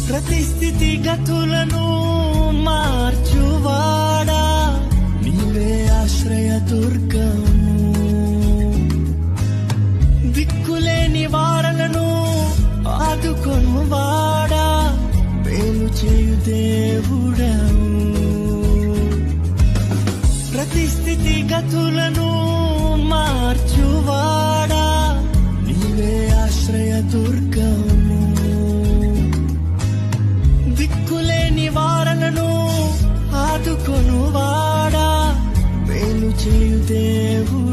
ప్రతి స్థితి గతులను మార్చువాడా, నీవే ఆశ్రయ దుర్గము. దిక్కులేని వారలను ఆదుకొనువాడా, మేలు చేయు దేవుడవు. ప్రతి స్థితి గతులను మార్చువాడా, నీవే ఆశ్రయ దుర్గము. దిక్కులేని వారలను ఆదుకొనువాడా, మేలు చేయు దేవుడవు.